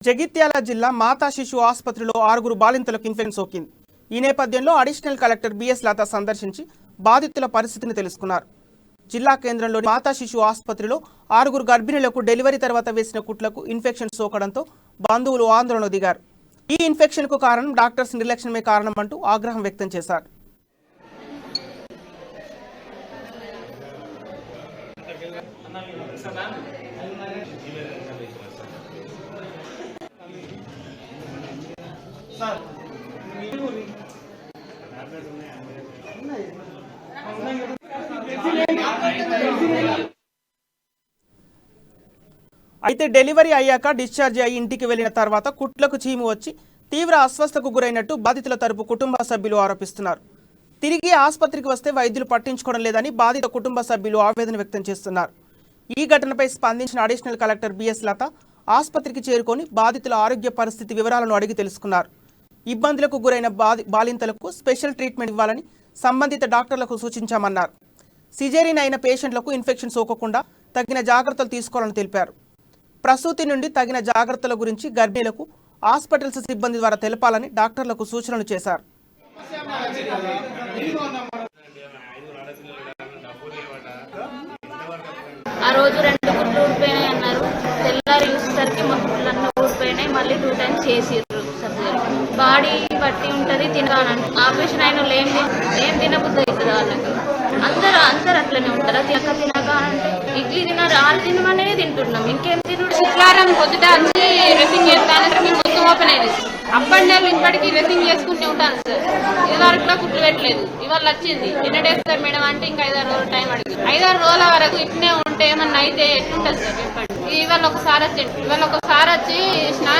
జగిత్యాల జిల్లా మాతా శిశు ఆసుపత్రిలో 6 బాలింతలకు ఇన్ఫెక్షన్ సోకింది. ఈ నేపథ్యంలో అడిషనల్ కలెక్టర్ బిఎస్ లత సందర్శించి బాధితుల పరిస్థితిని తెలుసుకున్నారు. జిల్లా కేంద్రంలోని మాతా శిశు ఆసుపత్రిలో 6 గర్భిణులకు డెలివరీ తర్వాత వేసిన కుట్లకు ఇన్ఫెక్షన్ సోకడంతో బంధువులు ఆందోళన దిగారు. ఈ ఇన్ఫెక్షన్కు కారణం డాక్టర్స్ నిర్లక్ష్యమే కారణం అంటూ ఆగ్రహం వ్యక్తం చేశారు. అయితే డెలివరీ అయ్యాక డిశ్చార్జ్ అయ్యి ఇంటికి వెళ్లిన తర్వాత కుట్లకు చీము వచ్చి తీవ్ర అస్వస్థతకు గురైనట్టు బాధితుల తరపు కుటుంబ సభ్యులు ఆరోపిస్తున్నారు. తిరిగి ఆసుపత్రికి వస్తే వైద్యులు పట్టించుకోవడం లేదని బాధిత కుటుంబ సభ్యులు ఆవేదన వ్యక్తం చేస్తున్నారు. ఈ ఘటనపై స్పందించిన అడిషనల్ కలెక్టర్ బిఎస్ లత ఆసుపత్రికి చేరుకొని బాధితుల ఆరోగ్య పరిస్థితి వివరాలను అడిగి తెలుసుకున్నారు. ఇబ్బందులకు గురైన బాలింతలకు స్పెషల్ ట్రీట్మెంట్ ఇవ్వాలని సంబంధిత డాక్టర్లకు సూచించామన్నారు. సిజేరియన్ అయిన పేషెంట్లకు ఇన్ఫెక్షన్ సోకకుండా తగిన జాగ్రత్తలు తీసుకోవాలని తెలిపారు. ప్రసూతి నుండి తగిన జాగ్రత్తల గురించి గర్భిణులకు హాస్పిటల్స్ సిబ్బంది ద్వారా తెలపాలని డాక్టర్లకు సూచనలు చేశారు. ఆ రోజు 2 గుడ్లు ఊడిపోయినాయి అన్నారు. తెల్లారి చూసేసరికి మా గుడ్లన్నీ ఊడిపోయినాయి. మళ్ళీ 2 టైమ్స్ చేసిర్రు సర్జరీ. బాడీ బట్టి ఉంటుంది తినగానంటే ఆపరేషన్ అయిన వాళ్ళు ఏం తినబుద్ధి అవుతుంది వాళ్ళకి. అందరు అట్లనే ఉంటారా? తినక అంటే ఇడ్లీ తిన్నారు 6 తినమనే తింటున్నాం. ఇంకేం తినడు. శుక్రవారం పొద్దుట వచ్చి డ్రెస్సింగ్ చేస్తానంటే మేము మొత్తం ఓపెన్ అయింది. అప్పటి నెలలు ఇప్పటికీ డ్రెస్సింగ్ చేసుకుంటూ ఉంటాను సార్. ఇదివరకు కుట్లు పెట్టలేదు. ఇవాళ వచ్చింది. ఎన్న డేస్ సార్ మేడం అంటే ఇంకా 5-6 రోజులు టైం అడిగింది. 5-6 రోజుల వరకు ఇట్నే ఉంటే ఏమన్నా అయితే ఎట్లుంటుంది సార్ చెప్పండి. ఇవాళ ఒకసారి వచ్చి స్నానం